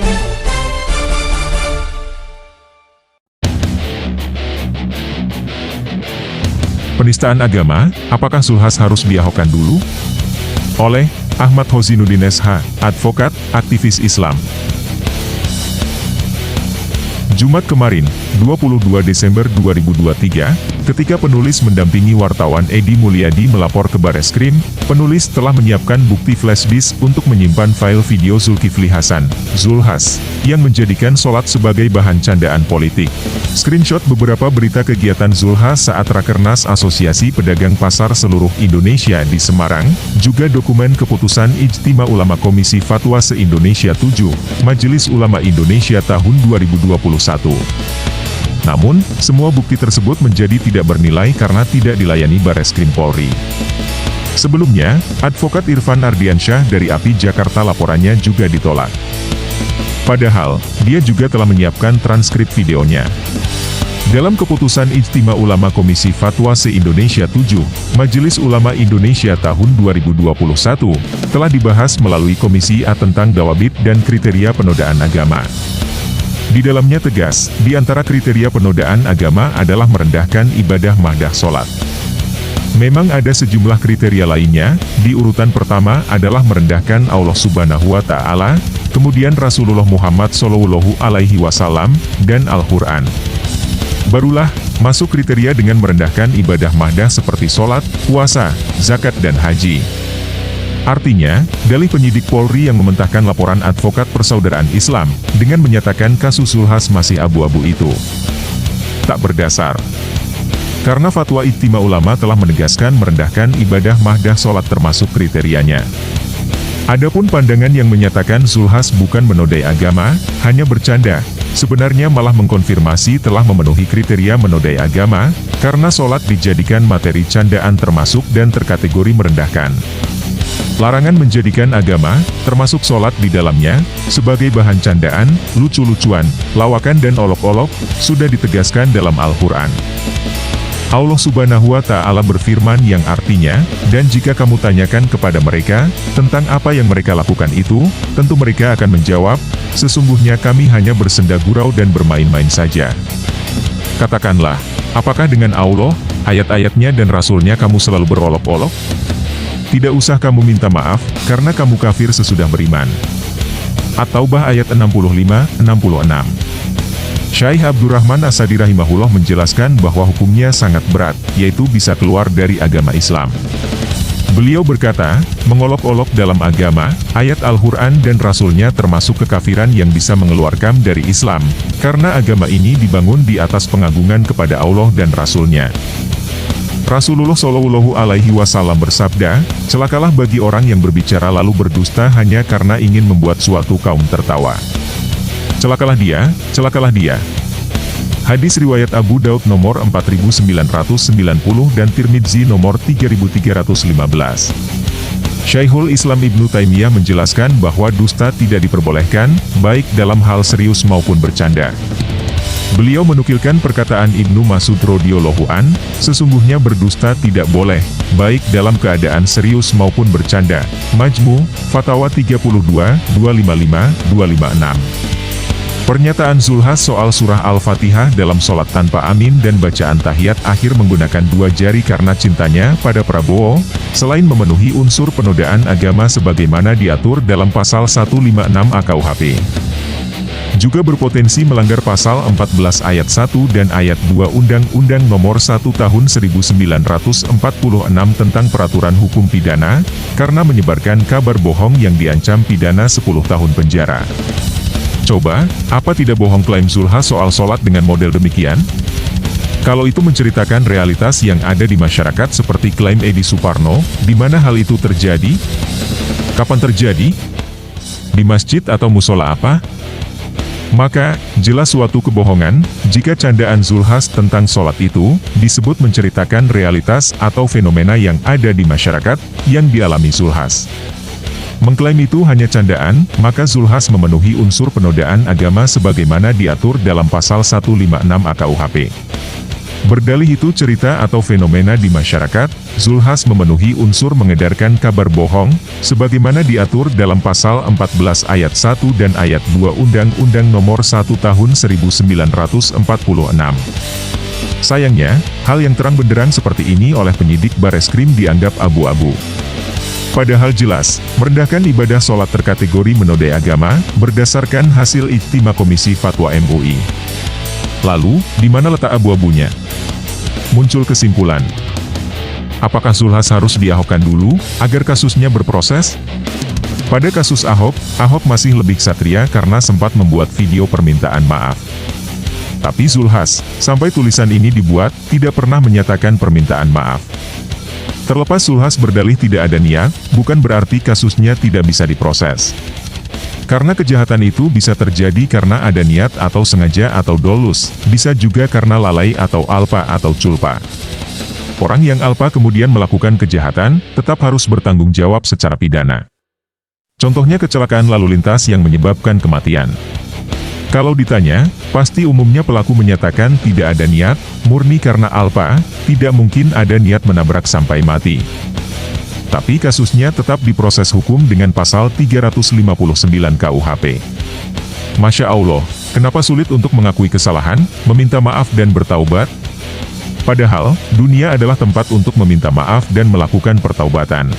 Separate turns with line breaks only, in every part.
Jungle.
Penistaan agama, apakah Zulhas harus diahokkan dulu? Oleh Ahmad Hozinuddin SH, advokat, aktivis Islam. Jumat kemarin, 22 Desember 2023, ketika penulis mendampingi wartawan Edi Mulyadi melapor ke Bareskrim, penulis telah menyiapkan bukti flash disk untuk menyimpan file video Zulkifli Hasan, Zulhas, yang menjadikan sholat sebagai bahan candaan politik. Screenshot beberapa berita kegiatan Zulhas saat Rakernas Asosiasi Pedagang Pasar Seluruh Indonesia di Semarang, juga dokumen keputusan Ijtima Ulama Komisi Fatwa se-Indonesia 7, Majelis Ulama Indonesia tahun 2021. Namun, semua bukti tersebut menjadi tidak bernilai karena tidak dilayani Bareskrim Polri. Sebelumnya, advokat Irfan Ardiansyah dari API Jakarta laporannya juga ditolak. Padahal, dia juga telah menyiapkan transkrip videonya. Dalam keputusan Ijtima Ulama Komisi Fatwa se-Indonesia 7, Majelis Ulama Indonesia tahun 2021, telah dibahas melalui Komisi A tentang dawabit dan kriteria penodaan agama. Di dalamnya tegas, di antara kriteria penodaan agama adalah merendahkan ibadah mahdah sholat. Memang ada sejumlah kriteria lainnya, di urutan pertama adalah merendahkan Allah Subhanahu wa Ta'ala, kemudian Rasulullah Muhammad Shallallahu Alaihi Wasallam, dan Al-Quran. Barulah, masuk kriteria dengan merendahkan ibadah mahdah seperti sholat, puasa, zakat dan haji. Artinya, dalih penyidik Polri yang mementahkan laporan advokat Persaudaraan Islam, dengan menyatakan kasus Zulhas masih abu-abu itu tak berdasar. Karena fatwa Ijtima Ulama telah menegaskan merendahkan ibadah mahdah sholat termasuk kriterianya. Adapun pandangan yang menyatakan Zulhas bukan menodai agama, hanya bercanda, sebenarnya malah mengkonfirmasi telah memenuhi kriteria menodai agama, karena sholat dijadikan materi candaan termasuk dan terkategori merendahkan. Larangan menjadikan agama, termasuk sholat di dalamnya, sebagai bahan candaan, lucu-lucuan, lawakan dan olok-olok, sudah ditegaskan dalam Al-Quran. Allah Subhanahu wa Ta'ala berfirman yang artinya, dan jika kamu tanyakan kepada mereka, tentang apa yang mereka lakukan itu, tentu mereka akan menjawab, sesungguhnya kami hanya bersenda gurau dan bermain-main saja. Katakanlah, apakah dengan Allah, ayat-ayatnya dan Rasulnya kamu selalu berolok-olok? Tidak usah kamu minta maaf, karena kamu kafir sesudah beriman. At-Taubah ayat 65-66. Syekh Abdurrahman As-Sadi rahimahullah menjelaskan bahwa hukumnya sangat berat, yaitu bisa keluar dari agama Islam. Beliau berkata, mengolok-olok dalam agama, ayat Al-Quran dan Rasulnya termasuk kekafiran yang bisa mengeluarkan dari Islam, karena agama ini dibangun di atas pengagungan kepada Allah dan Rasulnya. Rasulullah Shallallahu Alaihi Wasallam bersabda, celakalah bagi orang yang berbicara lalu berdusta hanya karena ingin membuat suatu kaum tertawa. Celakalah dia, celakalah dia. Hadis riwayat Abu Daud nomor 4990 dan Tirmidzi nomor 3315. Syekhul Islam Ibnu Taimiyah menjelaskan bahwa dusta tidak diperbolehkan, baik dalam hal serius maupun bercanda. Beliau menukilkan perkataan Ibnu Mas'ud radhiyallahu an, sesungguhnya berdusta tidak boleh, baik dalam keadaan serius maupun bercanda. Majmu, Fatawa 32, 255, 256. Pernyataan Zulhas soal surah Al-Fatihah dalam sholat tanpa amin dan bacaan tahiyat akhir menggunakan dua jari karena cintanya pada Prabowo, selain memenuhi unsur penodaan agama sebagaimana diatur dalam pasal 156 AKUHP. Juga berpotensi melanggar pasal 14 ayat 1 dan ayat 2 Undang-Undang Nomor 1 Tahun 1946 tentang Peraturan Hukum Pidana, karena menyebarkan kabar bohong yang diancam pidana 10 tahun penjara. Coba, apa tidak bohong klaim Zulhas soal sholat dengan model demikian? Kalau itu menceritakan realitas yang ada di masyarakat seperti klaim Edi Suparno, di mana hal itu terjadi? Kapan terjadi? Di masjid atau musola apa? Maka, jelas suatu kebohongan, jika candaan Zulhas tentang sholat itu, disebut menceritakan realitas atau fenomena yang ada di masyarakat, yang dialami Zulhas. Mengklaim itu hanya candaan, maka Zulhas memenuhi unsur penodaan agama sebagaimana diatur dalam pasal 156 AKUHP. Berdalih itu cerita atau fenomena di masyarakat, Zulhas memenuhi unsur mengedarkan kabar bohong, sebagaimana diatur dalam pasal 14 ayat 1 dan ayat 2 Undang-Undang Nomor 1 Tahun 1946. Sayangnya, hal yang terang benderang seperti ini oleh penyidik Bareskrim dianggap abu-abu. Padahal jelas, merendahkan ibadah sholat terkategori menodai agama, berdasarkan hasil ijtima Komisi Fatwa MUI. Lalu, di mana letak abu-abunya? Muncul kesimpulan. Apakah Zulhas harus diahokkan dulu, agar kasusnya berproses? Pada kasus Ahok, Ahok masih lebih ksatria karena sempat membuat video permintaan maaf. Tapi Zulhas, sampai tulisan ini dibuat, tidak pernah menyatakan permintaan maaf. Terlepas Zulhas berdalih tidak ada niat, bukan berarti kasusnya tidak bisa diproses. Karena kejahatan itu bisa terjadi karena ada niat atau sengaja atau dolus, bisa juga karena lalai atau alpa atau culpa. Orang yang alpa kemudian melakukan kejahatan, tetap harus bertanggung jawab secara pidana. Contohnya kecelakaan lalu lintas yang menyebabkan kematian. Kalau ditanya, pasti umumnya pelaku menyatakan tidak ada niat, murni karena alpa, tidak mungkin ada niat menabrak sampai mati. Tapi kasusnya tetap diproses hukum dengan pasal 359 KUHP. Masya Allah, kenapa sulit untuk mengakui kesalahan, meminta maaf dan bertaubat? Padahal, dunia adalah tempat untuk meminta maaf dan melakukan pertaubatan.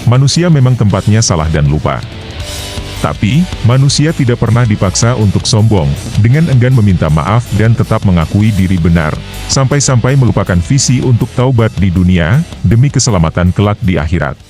Manusia memang tempatnya salah dan lupa. Tapi, manusia tidak pernah dipaksa untuk sombong, dengan enggan meminta maaf dan tetap mengakui diri benar, sampai-sampai melupakan visi untuk taubat di dunia, demi keselamatan kelak di akhirat.